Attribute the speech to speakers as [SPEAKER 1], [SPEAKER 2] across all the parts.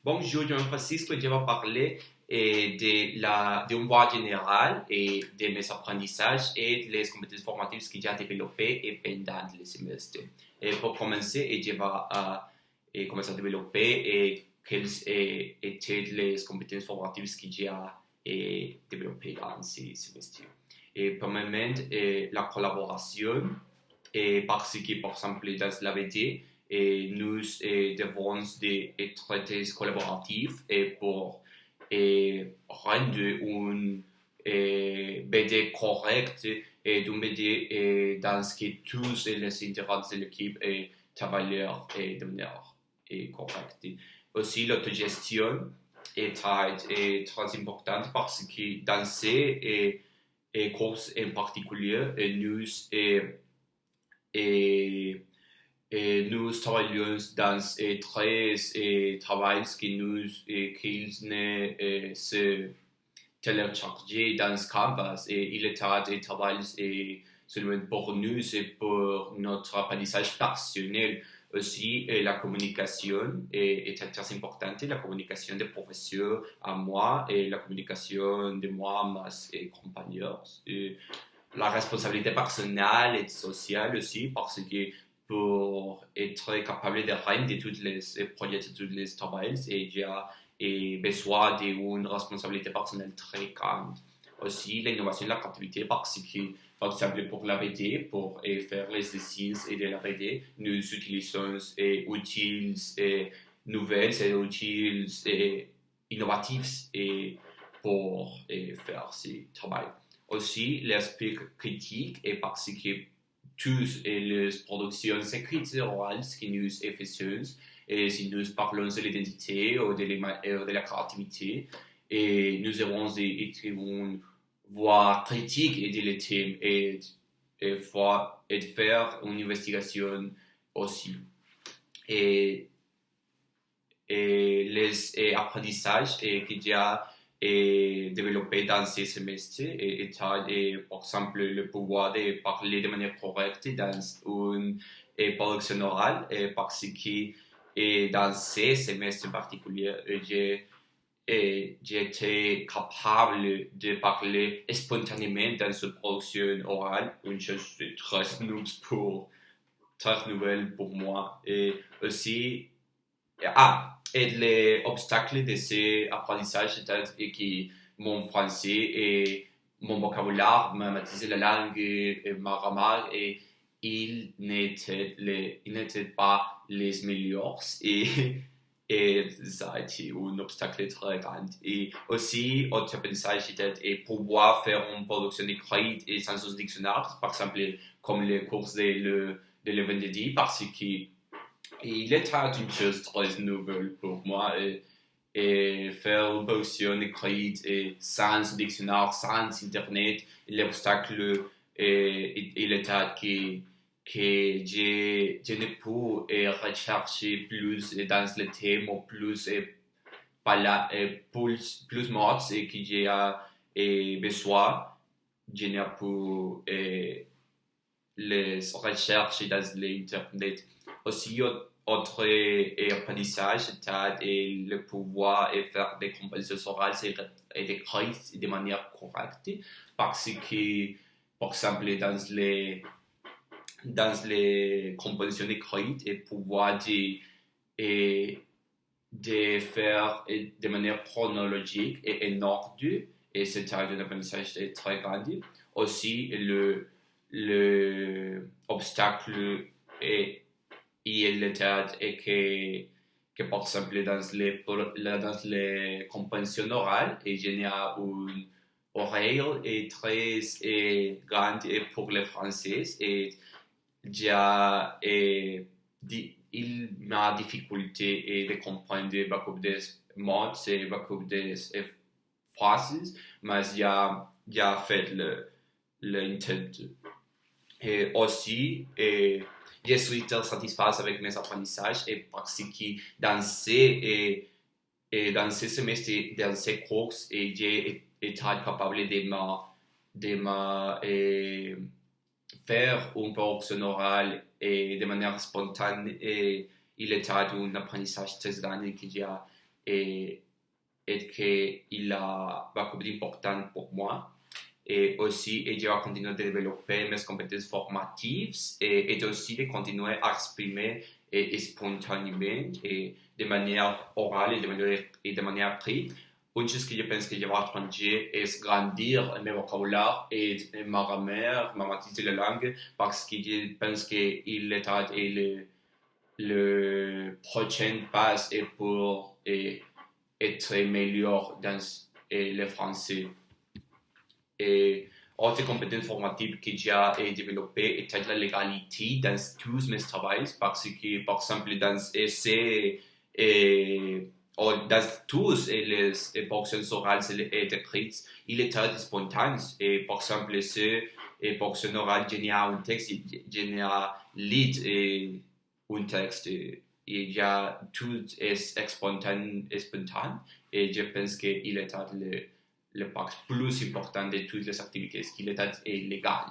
[SPEAKER 1] Bonjour, je m'appelle Francisco et je vais parler d'un voie générale et de mes apprentissages et les compétences formatives que j'ai développées et pendant le semestre. Et pour commencer, je vais commencer à développer quelles étaient les compétences formatives que j'ai développées dans ce semestre. Et premièrement, la collaboration, parce que, par exemple, dans la VD, nous devons être des collaboratifs pour rendre une BD correcte et d'une BD dans ce que tous les intégrants de l'équipe travaillent de manière correcte. Aussi, l'autogestion est très importante parce que dans ces courses en particulier, nous et nous travaillons dans trois travails qu'ils ne se télécharger dans Canvas et il est un travail seulement pour nous et pour notre apprentissage personnel. Aussi, la communication est très importante, la communication des professeurs à moi et la communication de moi à mes compagnons. Et la responsabilité personnelle et sociale aussi, parce que pour être capable de rendre tous les projets, tous les travaux, et j'ai besoin d'une responsabilité personnelle très grande. Aussi, l'innovation et la créativité, parce que, par exemple, pour la BD, pour faire les exercices et de la BD, nous utilisons outils nouvelles et outils innovatifs pour faire ce travail. Aussi, l'aspect critique est parce que toutes les productions écrites et orales que nous faisons, et si nous parlons de l'identité ou de la créativité, et nous avons une voix critique et de les thèmes et faire une investigation aussi. Et les apprentissages que j'ai développé dans ces semestres et par exemple le pouvoir de parler de manière correcte dans une production orale parce que dans ces semestres particuliers j'étais capable de parler spontanément dans cette production orale, une chose très nouvelle pour moi. Et aussi, et les obstacles de ces apprentissages, c'est que mon français et mon vocabulaire, ma maîtrise de la langue et ma grammaire, et ils n'étaient pas les meilleurs. Et ça a été un obstacle très grand. Et aussi, autre apprentsage était pouvoir faire une production écrite et sans un dictionnaire, par exemple, comme les cours de le vendredi, parce que il est une chose très nouvelle pour moi et faire une production écrite et sans dictionnaire, sans internet, l'obstacle il était que je ne peux rechercher plus dans le thème ou plus plus mots et que j'ai besoin, je ne peux les recherches dans l'internet. Aussi, autre apprentissage est le pouvoir de faire des compositions orales et d'écrire de manière correcte parce que, par exemple, dans les compositions écrites, et pouvoir de faire de manière chronologique et en ordre, et c'est un apprentissage très grand. Aussi, l'obstacle est que par exemple dans les compréhensions orales et il y a une oreille très grande pour les français et il m'a difficulté de comprendre beaucoup de mots et beaucoup de phrases, mais j'ai fait l'intent. Et aussi, je suis très satisfait avec mes apprentissages et parce que dans ces semestres, dans ces cours, j'ai été capable de faire une production orale et de manière spontanée et il était un apprentissage très grand que et, et qu'il a beaucoup d'importance pour moi. Et aussi, je vais continuer de développer mes compétences formatives et aussi de continuer à exprimer spontanément et de manière orale et de manière écrite. Une chose que je pense que je vais changer est grandir mes vocabulaire et ma grammaire, ma maîtrise de la langue, parce que je pense qu'il est le prochain pas pour être meilleur dans le français. Et autre compétence formative que j'ai développée est la légalité dans tous mes travaux, parce que, par exemple, dans essais dans tous les portions orales et écrites, il est très spontané. Et, par exemple, l'essai et portion orale génère un texte, génère un texte. Et il y a tout est spontané. Et je pense qu'il est le part plus important de toutes les activités, qu'il est légal.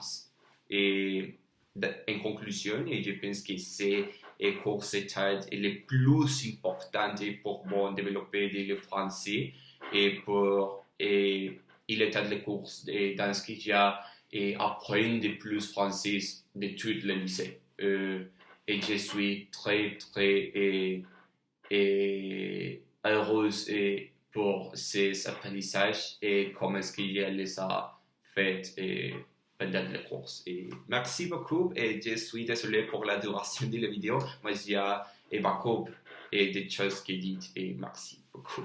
[SPEAKER 1] Et en conclusion, je pense que c'est le cours d'études le plus important pour moi développer le français et il est le cours dans ce qu'il y a et apprendre de plus français de tout le lycée. Et je suis très heureuse pour ces apprentissages et comment est-ce qu'il les a fait pendant le cours. Et merci beaucoup et je suis désolé pour la duration de la vidéo, mais il y a beaucoup de choses qui dites et merci beaucoup.